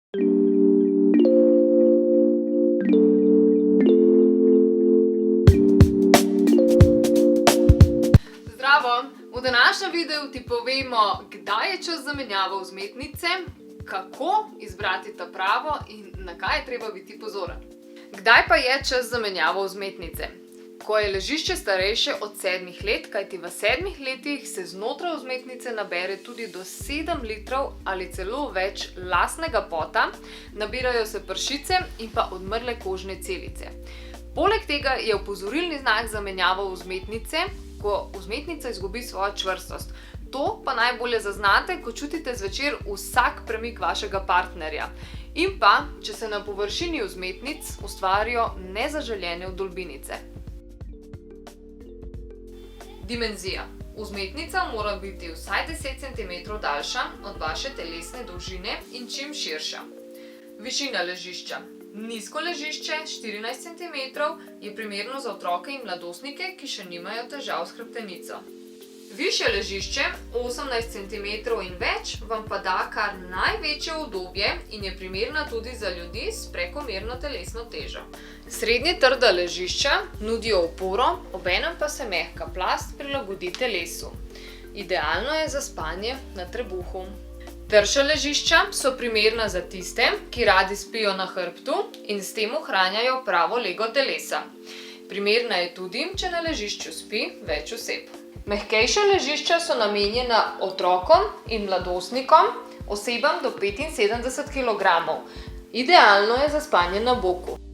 Zdravo! V današnjem videu ti povemo, kdaj je čas za menjavo vzmetnice, kako izbrati ta pravo in na kaj je treba biti pozoren. Kdaj pa je čas za menjavo vzmetnice? Ko je ležišče starejše od 7 let, kajti v 7 letih se znotraj vzmetnice nabere tudi do 7 litrov ali celo več lastnega pota, nabirajo se pršice in pa odmrle kožne celice. Poleg tega je opozorilni znak za menjavo vzmetnice, ko vzmetnica izgubi svojo čvrstost. To pa najbolje zaznate, ko čutite zvečer vsak premik vašega partnerja. In pa, če se na površini vzmetnic ustvarijo nezaželene vdolbinice. Dimenzija. Vzmetnica mora biti vsaj 10 cm daljša od vaše telesne dolžine in čim širša. Višina ležišča. Nizko ležišče, 14 cm, je primerno za otroke in mladostnike, ki še nimajo težav s hrbtenico. Višje ležišče, 18 cm in več, vam pa da kar največje udobje in je primerna tudi za ljudi s prekomerno telesno težo. Srednje trda ležišča nudijo oporo, obenem pa se mehka plast prilagodi telesu. Idealno je za spanje na trebuhu. Trša ležišča so primerna za tiste, ki radi spijo na hrbtu in s tem ohranjajo pravo lego telesa. Primerna je tudi, če na ležišču spi več oseb. Mehkejša ležišča so namenjena otrokom in mladostnikom, osebam do 75 kg. Idealno je za spanje na boku.